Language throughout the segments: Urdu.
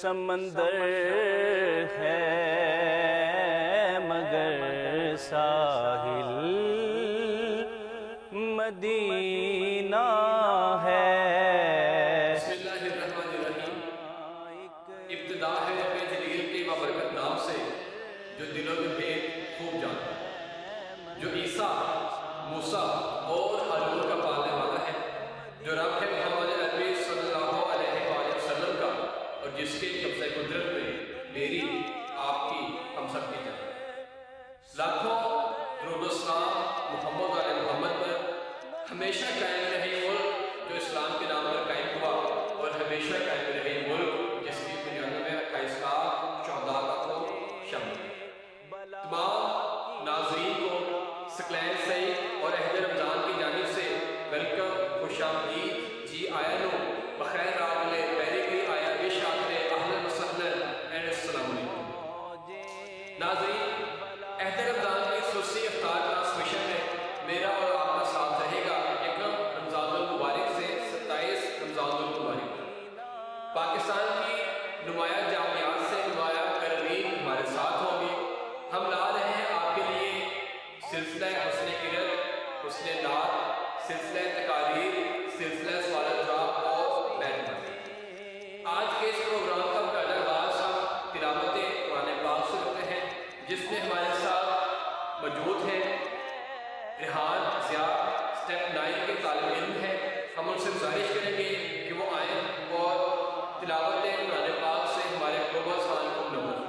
سمندر ہے مگر ساحل مدینہ ہے۔ بسم اللہ الرحمن الرحیم۔ ابتدا ہے اپنے جلیل کے بابرکت نام سے جو دلوں میں بھید خوب جانتا ہے، جو عیسیٰ، موسیٰ اور ہارون کا پالنے والا ہے، جو رب ہے محمد عربی صلی اللہ علیہ وآلہ وسلم کا، اور جس کے قبضہ قدرت میں میری، آپ کی، ہم سب کی جان۔ لاکھوں درود و سلام محمد علیہ محمد پر۔ ہمیشہ قائم رہے ملک جو اسلام کے نام پر قائم ہوا، اور ہمیشہ قائم رہے ملک جس کی بنیادوں میں 28 لاکھ شہداء کا خون شامل ہے۔ تمام ناظرین کو سکلین سعید اور عہد رمضان کی جانب سے ویلکم، خوش آمدید، جی آیا نو، بخیر آگلے، پہلے کوئی آیا بے شاکرے، اہلاً و سہلاً، اینڈ السلام علیکم۔ ناظرین، عہد رمضان کی خصوصی افطار ٹرانسمیشن میں میرا اور آپ کا ساتھ رہے گا یکم رمضان المبارک سے 27 رمضان المبارک۔ پاکستان کی نمایاں جامعات سے نمایاں قربین ہمارے ساتھ ہوں گے۔ ہم لا رہے ہیں آپ کے لیے سلسلہ حسن قرت، حسن نعت، سلسلہ تقاریر، سلسلہ سوال جواب اور محنت۔ آج کے اس پروگرام کا پہلا آغاز ہم تلاوت قرآن پاک سے کرتے ہیں، جس میں ہمارے ساتھ موجود ہیں ریحان ضیاء، اسٹیپ 9 کے طالب علم ہیں۔ ہم ان سے گزارش کریں گے کہ وہ آئیں اور تلاوت قرآن پاک سے ہمارے گلوبل خان کو منور کریں۔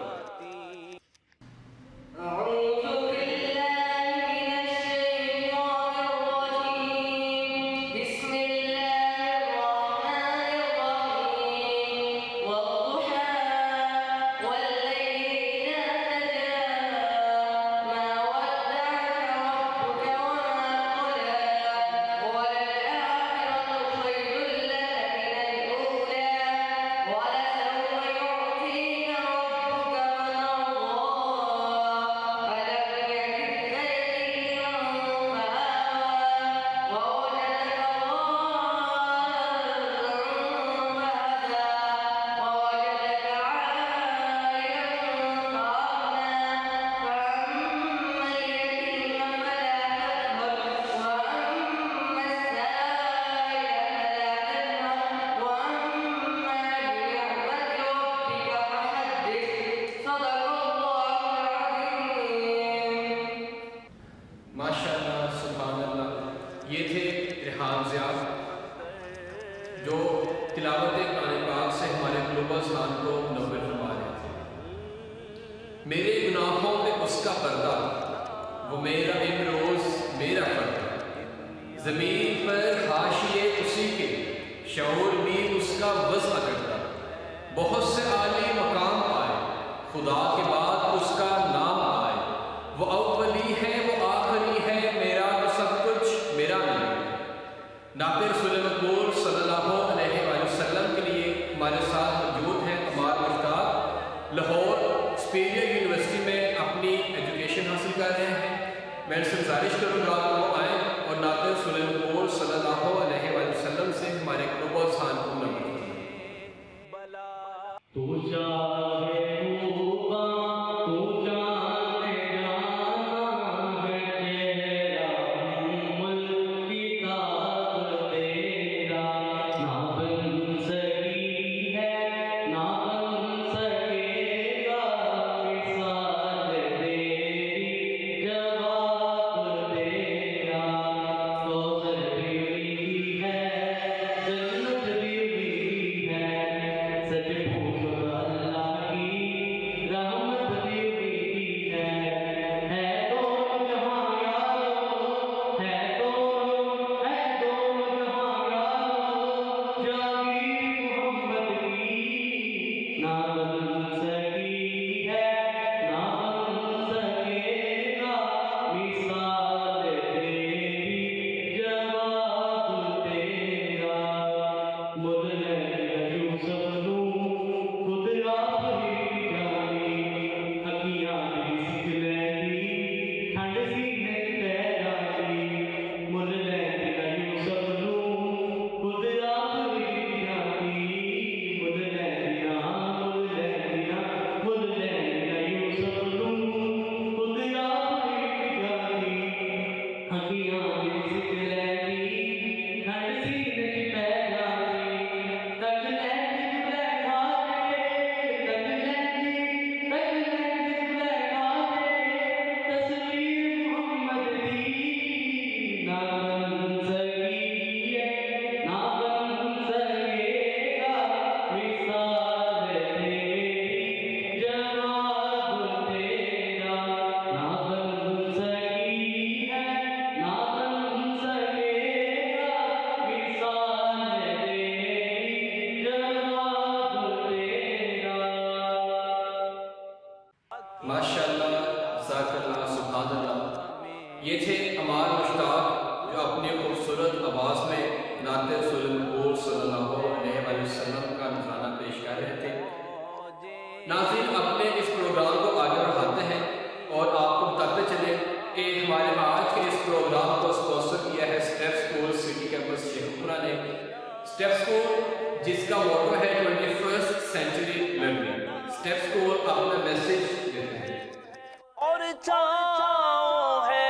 یہ تھے ریحان ضیاء جو تلاوت قرآن پاک سے ہمارے گلوبل خان کو منور فرما رہے تھے۔ میرے گناہوں میں اس کا پردہ، وہ میرا امروز میرا پردہ، زمین پر حاشیے اسی کے، شعور بھی اس کا وضع کرتا۔ بہت سے عالی مقام آئے، خدا کے بعد اس کا نام آئے، وہ اولی ہے وہ آخری ہے، میرا تو سب کچھ میرا نہیں۔ ناطق رسول مقبول صلی اللہ علیہ وآلہ وسلم کے لیے ہمارے ساتھ موجود ہیں عمار مشتاق، لاہور سپیریئر یونیورسٹی میں اپنی ایجوکیشن حاصل کر رہے ہیں۔ میں ان سے گزارش کروں گا کہ وہ آئیں اور ناطق رسول مقبول صلی اللہ علیہ وآلہ وسلم سے ہمارے گلوبل خان کو منور کریں۔ ہے خدمت رسول مقبول صلی اللہ علیہ وآلہ وسلم کا نذرانہ پیش کر رہے تھے۔ ناظرین، اپنے اس پروگرام کو آگے بڑھاتے ہیں اور آپ کو بتاتے چلیں کہ ہمارے آج کے اس پروگرام کو اسپانسر کیا ہے اسٹیپ اسکول سٹی کیمپس شیخ پورہ نے۔ اسٹیپ اسکول جس کا موٹو ہے 21st century learning. Step school اپنا میسج دیتے ہیں اور چاہو ہے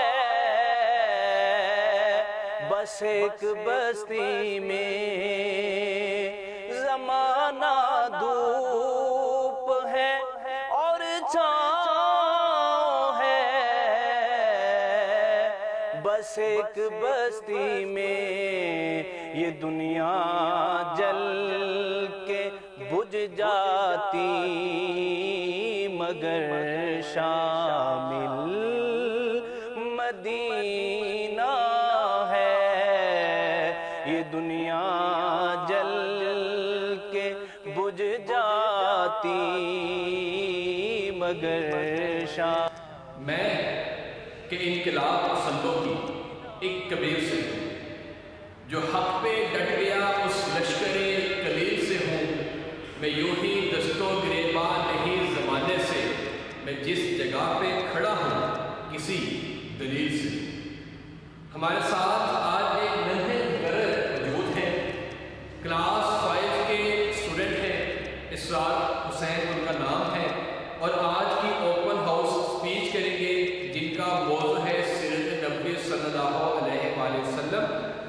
بس ایک بستی میں، زمانہ دھوپ ہے اور چاہو ہے بس ایک بستی میں، یہ دنیا جل کے بجھ جاتی مگر شامل مدینہ ہے، یہ دنیا جل کے بجھ جاتی مگر شامل۔ میں کہ انقلاب پسندوں کی ایک کبیر سے ہوں، جو حق پہ ڈٹ گیا اس لشکر قلیل سے ہوں، میں یوں ہی دستوں گریباں نہیں زمانے سے، میں جس جگہ پہ کھڑا ہوں کسی دلیل سے۔ ہمارے ساتھ آج ایک ننھے گرد موجود ہیں، کلاس 5 کے اسٹوڈنٹ ہیں، اسرار حسین ان کا نام ہے، اور آج کی اوپن ہاؤس اسپیچ کریں گے جن کا موضوع ہے سیرت نبوی صلی اللہ علیہ وآلہ وسلم۔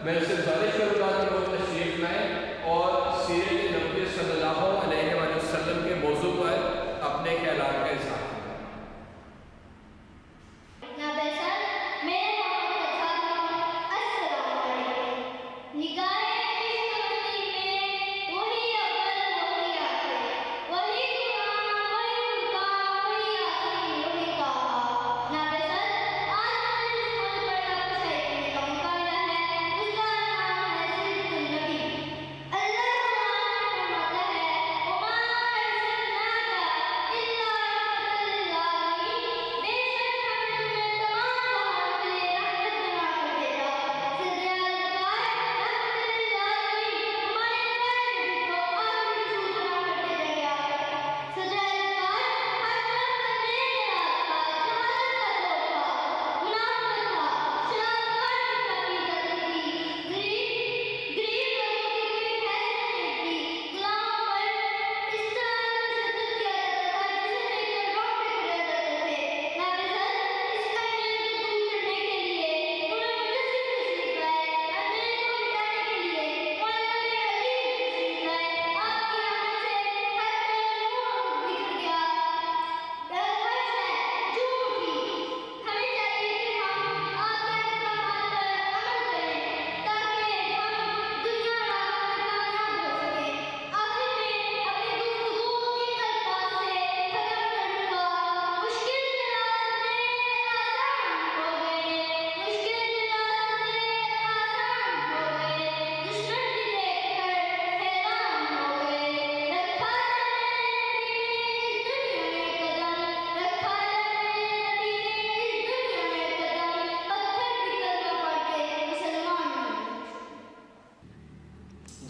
میں اسے گزارش کروں گا کہ وہ تشریف لائیں اور سیرت نبوی صلی اللہ علیہ وآلہ وسلم کے موضوع پر اپنے خیالات کا اظہار کریں۔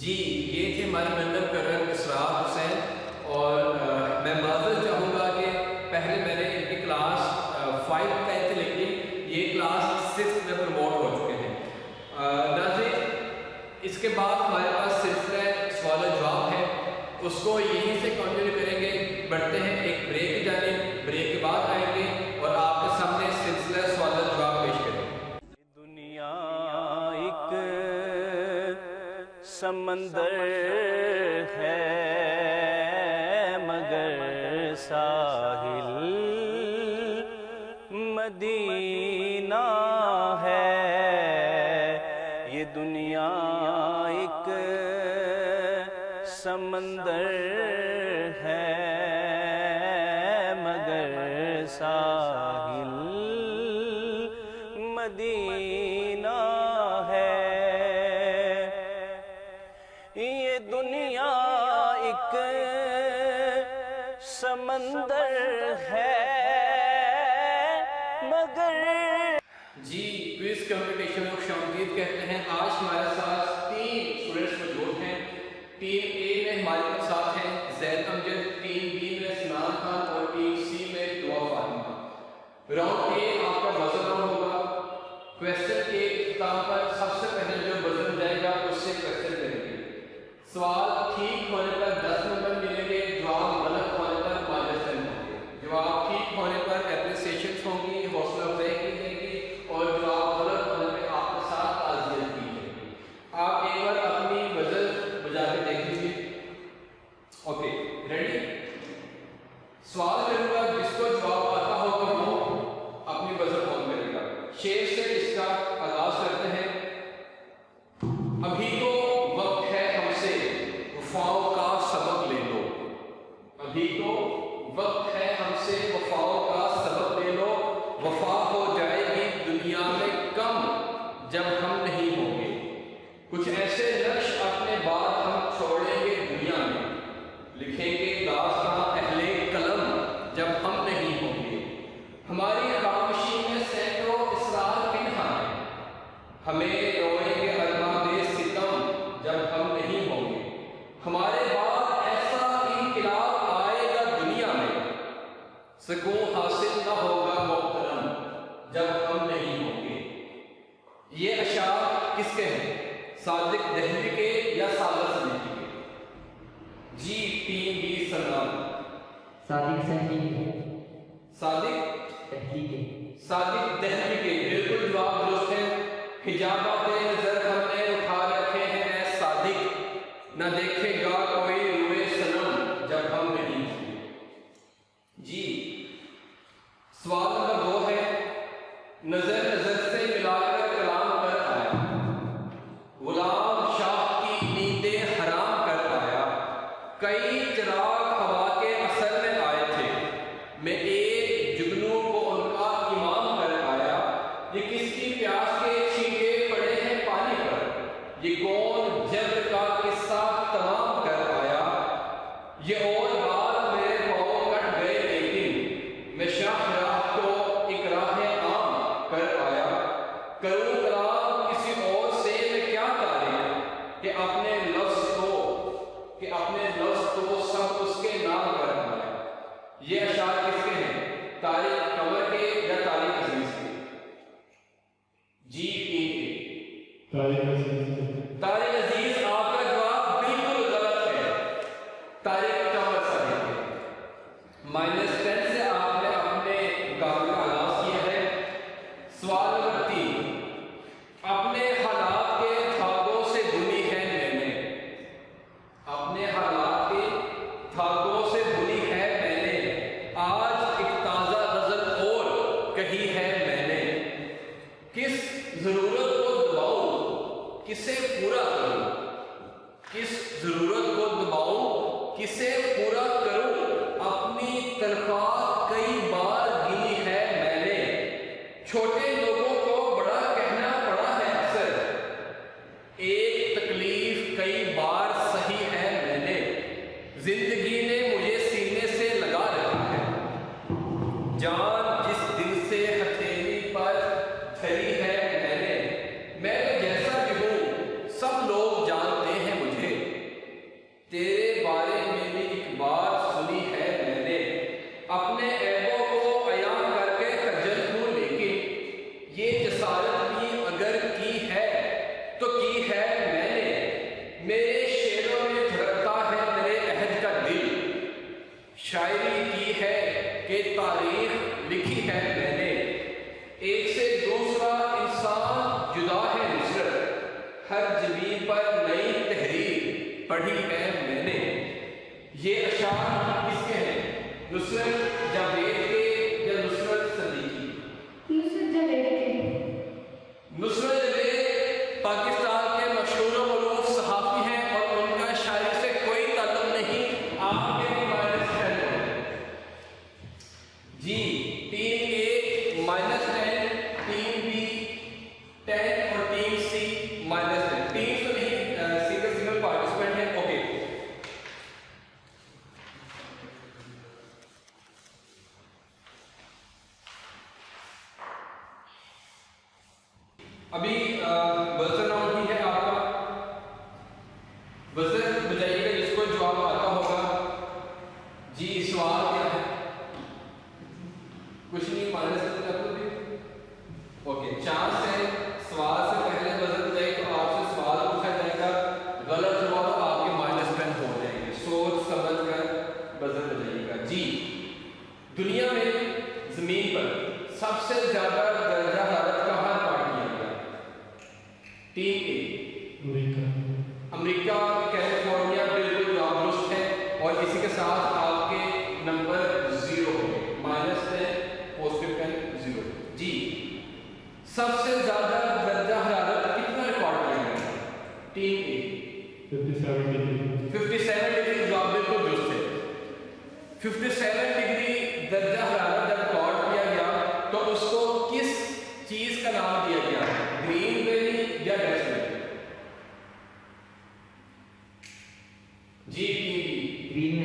جی، یہ تھے ہمارے لندن کرنل اسرار حسین، اور میں معذرت چاہوں گا کہ پہلے میں نے ان کی کلاس 5 کہی تھی، لیکن یہ کلاس 6 میں پروموٹ ہو چکے ہیں۔ ناظرین، اس کے بعد ہمارے پاس سلسلہ سوال و جواب ہے، اس کو یہیں سے کنٹینیو کریں گے۔ بڑھتے ہیں ایک بریک کی جانب، بریک کے بعد آئیں گے اور آپ کے سامنے سلسلہ سوال و جواب پیش کریں گے۔ دنیا ایک سمندر ہے مگر ساحل مدینہ ہے، یہ دنیا ایک سمندر ہے مگر ساحل مدینہ ہے، یہ دنیا ایک سمندر ہے مگر جی، کوئز کمپٹیشن کو خوش آمدید کہتے ہیں۔ آج ہمارے ساتھ 3 اسٹوڈنٹس موجود ہیں. ٹیم اے میں ہمارے ساتھ ہیں زید امجد, ٹیم بی میں سنان خان اور ٹیم سی میں دعا فاطمہ. راؤنڈ اے آپ کا بزر راؤنڈ ہوگا. کویسچن کے اختتام پر سب سے پہلے جو بزر جائے گا اس سے کویسچن کریں گے. سوال ٹھیک ہونے پر 10 نمبر ملیں گے, جواب غلط ہونے پر -10 ہوں گے. جواب ٹھیک ہونے پر اپریسیشنس ہوں گی, حوصلہ افزائی کی جائے گی, اور جواب غلط ہونے پہ آپ کے ساتھ تعزیت کی جائے گی. آپ ایک بار اپنی بزر بجا کے دیکھ لیجیے. Okay ready? سوال کروں گا, جس کو جواب آتا ہوگا وہ اپنی بزر آن کرے گا. شیر سے اس کا آغاز کرتے ہیں. ابھی تو وقت ہے ہم سے وفاؤں کا سبق لے لو. ابھی تو وقت ہے ہم سے وفاؤں کا سبق لے لو. وفا ہو جائے گی دنیا میں کم جب ہم نہیں ہوں گے. کچھ ایسے نقش اپنے بعد ہم چھوڑیں گے دنیا میں. لکھیں گے داستاں اہل قلم جب ہم نہیں ہوں گے. ہماری خاموشی میں سینکڑوں اسرار پنہاں ہیں. ہمیں روئیں گے ارباب ستم جب ہم نہیں ہوں گے. ہمارے بعد ایسا انقلاب آئے گا دنیا میں, سکون حاصل نہ ہوگا محترم جب ہم نہیں ہوں گے. یہ اشعار کس کے ہیں؟ صادق دہلوی کے یا ساغر صدیقی کے؟ جی ٹیم بی سلمان. صادق دہلوی کے. صادق دہلوی کے. صادق دہلوی کے بالکل جواب درست ہے. حجابات نظر ہم نے اٹھا رکھے ہیں اے صادق, نہ دیکھے گا کوئی روئے صنم جب ہم نہیں تھے. جی سوال نمبر 2 ہے. نظر نظر سے ملا کر کلام کر آیا, غلام شاہ کی نیندیں حرام کر آیا. کئی چراغ ہوا کے اثر میں آئے تھے, میں ایک جگنو کو ان کا امام کر آیا. یہ کس کی پیاس کے چھینٹے پڑے ہیں پانی پر, یہ کون جبر کا قصہ تمام کر آیا. یہ اور بات میرے پاؤں کٹ گئے لیکن میں شاہ راہ کو ایک راہ عام کر آیا. کروں کلام کسی اور سے میں کیا تعریف, کہ اپنے لفظ کو سب اس کے نام کر آیا. یہ اشعار کس کے ہیں؟ طارق قمر کے یا طارق عزیز کے؟ جی طارق عزیز. طارق عزیز آپ کا جواب بالکل غلط ہے. طارق قمر صاحب کے. -10 سے آپ نے اپنے مقابلے کا آغاز کیا ہے. سوال نمبر 3. اپنے حالات کے دھاگوں سے بنی ہے میں نے. اپنے حالات کے دھاگوں سے بنی ہے میں نے, آج ایک تازہ غزل اور کہی ہے میں نے. کس ضرورت کو دباؤں کسے پورا کروں, کس ضرورت کو دباؤں کسے پورا کروں. اپنی تنخواہ کئی بار گنی ہے میں نے. چھوٹے لوگوں کو بڑا کہنا پڑا ہے اکثر, ایک تکلیف کئی بار سہی ہے میں نے. زندگی نے مجھے سینے سے لگا رکھا ہے, جان جس دل سے ہتھیلی پر دھری ہے میں نے. میں جیسا بھی ہوں سب لوگ جانتے ہیں مجھے, تیرے بارے میں بھی ایک بات سنی ہے میں نے. اپنے عیبوں کو عیاں کر کے خجل ہوں لیکن یہ جسارت بھی اگر کی ہے تو کی ہے میں نے. میرے شعروں میں دھڑکتا ہے میرے عہد کا دل, شاعری کی ہے کہ تاریخ لکھی ہے میں نے. ایک سے دوسرا انسان جدا ہے نصرت, ہر جبین پر نئی تحریر پڑھی ہے میں نے. یہ اشعار کس کے ہیں؟ نصرت جاوید کے یا نصرت صدیقی؟ نصرت جاوید کے. نصرت جاوید پاکستان کے مشہور و معروف صحافی ہیں اور ان کا شاعری سے کوئی تعلق نہیں. آپ کے بھی -10 ہیں. جی ٹیم اے -10, ٹیم بی 10 اور ٹیم سی -10. ٹیم تو نہیں, سنگل پارٹیسپینٹ ہے. اوکے بزر بجائیے گا جس کو جواب آتا ہوگا. جی سوال کیا ہے؟ کچھ نہیں مائنس کر دو بھی. اوکے چانس ہے سوال سے پہلے بزر بجائے تو آپ سے سوال پوچھا جائے گا, غلط ہوا تو آپ کے مائنس 10 ہو جائیں گے. سوچ سمجھ کر بزر بجائیے گا. جی دنیا میں زمین پر سب سے زیادہ درجہ حرارت کہاں ریکارڈ کیا گیا؟ ٹیم اے امریکہ کیلیفورنیا بالکل جواب درست ہے, اور اسی کے ساتھ آپ کے نمبر 0 ہو گئے, مائنس 10 پوزیٹیو 10 0. جی سب سے زیادہ درجہ حرارت کتنا ریکارڈ کیا گیا؟ ٹیم اے 57 ڈگری جواب بالکل درست ہے. 57 ڈگری درجہ حرارت جب ریکارڈ کیا گیا تو اس کو کس چیز کا نام دیا گیا؟ گرین ویلی یا ڈیتھ ویلی؟ جی گرین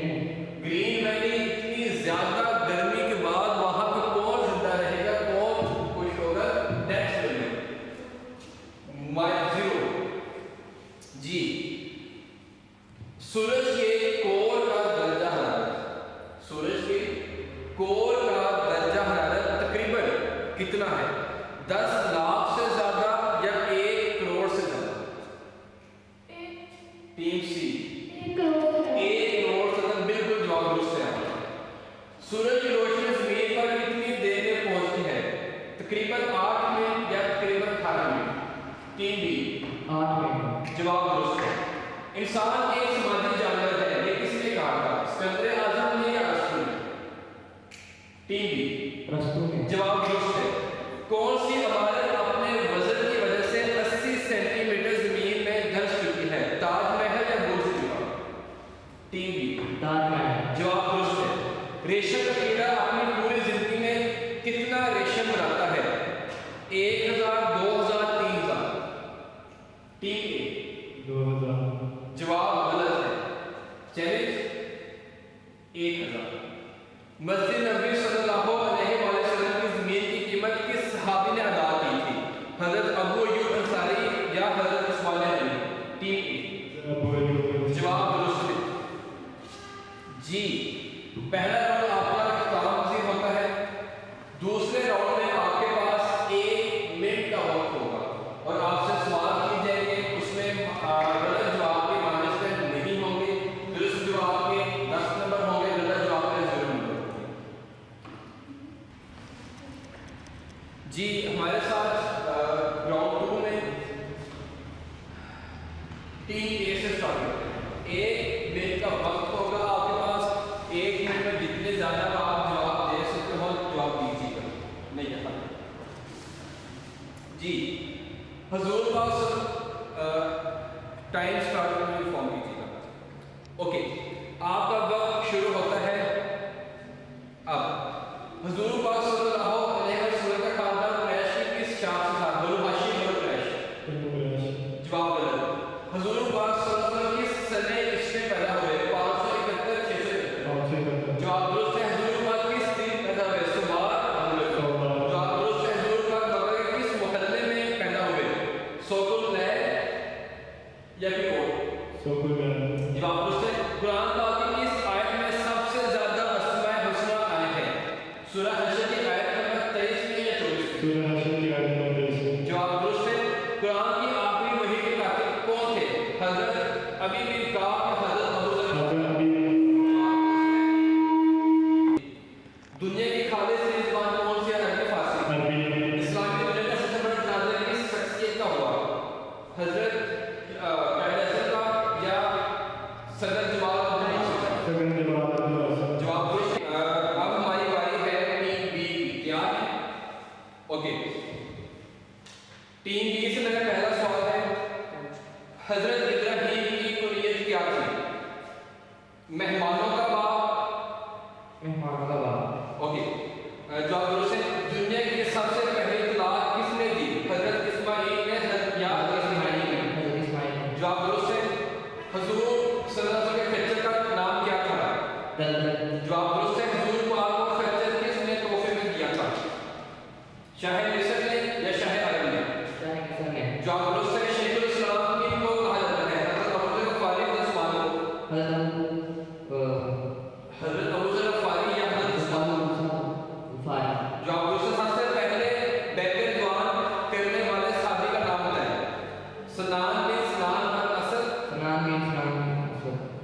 ویلی. اتنی زیادہ گرمی کے بعد وہاں پہ کون زندہ رہے گا, کون خوش ہوگا؟ Death valley. مائنس 0. جی سورج کے کور کا درجہ حرارت, سورج کے کور کا درجہ حرارت تقریباً کتنا ہے؟ 10 لاکھ سے زیادہ یا 1 کروڑ سے زیادہ؟ ٹیم سی 1 کروڑ سے زیادہ بالکل جواب درست ہے. سورج کی روشنی زمین پر کتنی دیر میں پہنچتی ہے؟ تقریباً 8 منٹ یا تقریباً 18 منٹ؟ Team B 8 minute. جواب درست ہے. انسان ایک سماجی جانور ہے, یہ کس نے کہا تھا؟ اسکندر اعظم نے یا ارسطو نے؟ ٹیم بی ارسطو نے. جواب درست ہے. کون سی عمارت اپنے وزن کی وجہ سے 80 سینٹی میٹر زمین میں دھنس چکی ہے؟ تاج محل یا برج خلیفہ؟ Team B Taj Mahal. جواب درست ہے. ریشم کا کیڑا اپنی پوری زندگی میں کتنا ریشم بناتا ہے؟ 1000 2000 3000؟ ٹیم اے 2000. جواب غلط ہے. چیلنج 1000. مسجد نبوی صلی اللہ علیہ وسلم کی زمین کی قیمت کس صحابی نے ادا کی تھی؟ حضرت ابو ایوب انصاری یا حضرت عثمان غنی؟ ٹیم اے جواب درست ہے. جی پہلا راؤنڈ آپ کا اختتام پذیر ہوتا ہے. دوسرے راؤنڈ میں آپ کے پاس 1 منٹ کا وقت ہوگا اور آپ سے سوال کی جائیں گے. اس میں غلط جواب کے مائنس 10 نہیں ہوں گے, درست جواب کے 10 نمبر ہوں گے, غلط جواب کے 0 نمبر ہوں گے. جی ہمارے ساتھ راؤنڈ 2 میں ٹیم اے سے اسٹارٹ کرتے ہیں. 1 منٹ کا وقت ہوگا آپ کے پاس. 1 منٹ میں جتنے زیادہ آپ جواب دے سکتے ہو جواب دیجیے گا, نہیں کہتا. جی حضور پاس ٹائم اسٹارٹ کرنے میں فارم کیجیے گا. اوکے آپ کا وقت شروع ہوتا ہے اب. حضور پاک صلی اللہ علیہ وسلم کا خاندان قریش کی کس شاخ سے تھا؟ بنو ہاشم اور قریش؟ جواب غلط. حضور پاک صلی اللہ علیہ وسلم کس سنے اس میں پیدا ہوئے؟ 571 671؟ جواب درست ہے. حضور پاک کس دن پیدا ہوئے؟ سوار. جواب درست ہے. حضور پاک مکہ کے کس محلے میں پیدا ہوئے؟ سوق اللیل یا پھر اور؟ جواب درست ہے. قرآن پاک کی کس آیت میں سب سے زیادہ اسماء الحسنی آئے ہیں؟ سورہ حشر کی آیت نمبر 23 میں یا 24 میں؟ جواب درست ہے. قرآن کی آخری وحی کے کاتب کون تھے؟ حضرت ابی بن کعب یا حضرت ابو ذر؟ دنیا کی خالص زبان کون سی ہے؟ عربی فارسی. اسلامی دنیا کا سب سے بڑا جنازہ کس شخصیت کا ہوا؟ حضرت قائد اعظم کا یا صدر جمال عبد الناصر؟ جواب درست. اب ہماری باری ہے ٹیم بی کی. تیار ہے؟ اوکے ٹیم بی سے میرا پہلا سوال ہے. حضرت ابراہیم کی کنیت کیا تھی؟ مہمانوں کا باپ؟ مہمانوں کا باپ. اوکے جواب درست ہے. دنیا کی سب سے پہلی طلاق کس نے دی؟ حضرت اسماعیل نے یا حضرت اسماعیل نے؟ حضرت اسماعیل. جواب درست ہے. حضور صلی اللہ علیہ وسلم حضرت ابو ذر غفاری یا حضرت عثمان؟ جو آپ دوسرے سب سے پہلے بیت رضوان کرنے والے صحابی کا نام بتائیں. سنان بن سنان الاسد.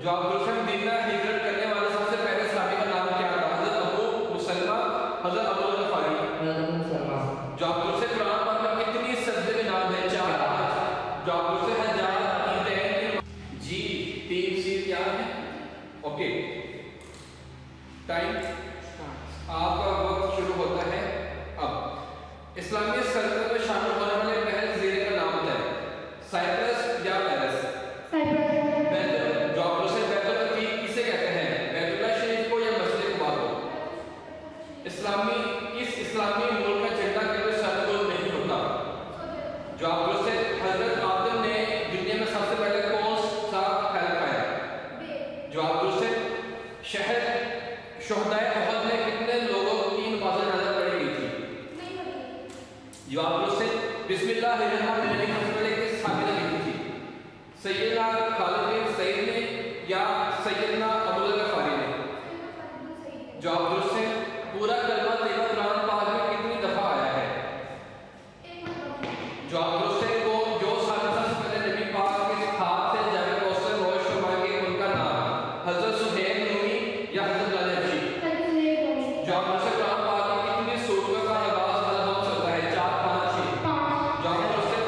جو آپ دوسرے مدینہ ہجرت کرنے والے سب سے پہلے صحابی کا نام کیا تھا؟ حضرت ابو مسلمہ، حضرت ابو ذر غفاری. جو آپ دوسرے قرآن پاک میں کتنی سجدے کے نام ہیں؟ 4 5. جو آپ دوسرے حجاج عیدین. جی 3 چیز کیا ہے؟ اوکے ٹائم آپ کا وقت شروع ہوتا ہے اب. اسلامی سلطنت میں شامل ہونے والے پہلے زیر کا نام بتائیں. سائپرس یا پیرس؟ جو آپ دوسرے بیت العتیق کسے کہتے ہیں؟ بیت اللہ شریف کو یا مسجد قباء کو؟ اسلامی ملک کا جھنڈا کبھی سر بلند نہیں ہوتا. جو آپ دوسرے حضرت آدم نے دنیا میں سب سے پہلے کون سا پھیل پایا؟ جو آپ دوسرے شہر شہدائے احد میں کتنے لوگوں کی نماز جنازہ پڑھی گئی تھی؟ جو آپ دوسرے بسم اللہ الرحمن الرحیم سب سے پہلے کس صحابی نے لکھی تھی؟ سیدنا خالد بن سعید نے یا سیدنا ابو ذر غفاری نے؟ جو آپ دوسرے پورا کلمہ طیبہ قرآن پاک میں کتنی دفعہ آیا ہے؟ جو آپ دوسرے کو جو صحابی سب سے پہلے نبی پاک کے ہاتھ سے جب کوثر نوش فرمائے گے ان کا نام؟ حضرت سہیل رومی یا حضرت بلال حبشی؟ جو آپ دوسرے قرآن پاک میں کتنی سورتوں کا لباس بدل ہو سکتا ہے؟ 4 5 6. جو آپ دوسرے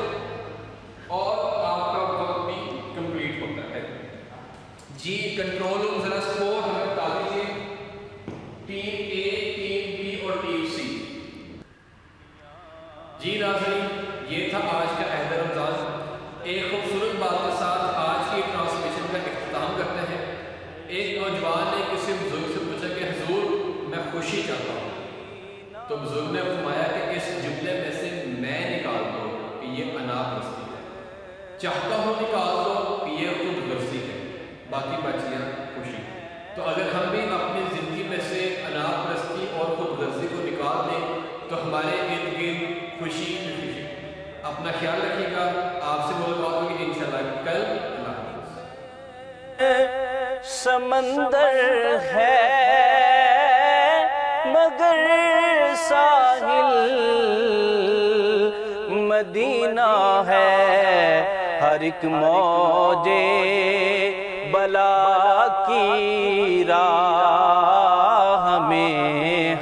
اور آپ کا وقت بھی کمپلیٹ ہوتا ہے. جی کنٹرول روم ذرا سپورٹ ہمیں بتا دیجیے. ٹیم اے، ٹیم بی اور ٹیم سی. جی ناظرین یہ تھا آج کا عہد رمضان. ایک خوبصورت بات کے ساتھ آج کی ٹرانسمیشن کا اختتام کرتے ہیں. ایک نوجوان نے کسی بزرگ سے پوچھا کہ حضور میں خوشی چاہتا ہوں. تو بزرگ نے فرمایا کہ اس جملے میں سے میں نکال دو کہ یہ انا پرستی ہے، چاہتا ہوں نکال دو کہ یہ خود غرضی ہے، باقی بچیاں خوشی. تو اگر ہم بھی اپنی زندگی میں سے انا پرستی اور خود غرضی کو نکال دیں تو ہمارے ارد گرد خوشی خوشی. اپنا خیال رکھیے گا. آپ سے ملاقات ہوگی انشاءاللہ کل. اللہ حافظ. سمندر ہے مگر ساحل مدینہ ہے. ہر ایک موجے بلا کی راہ میں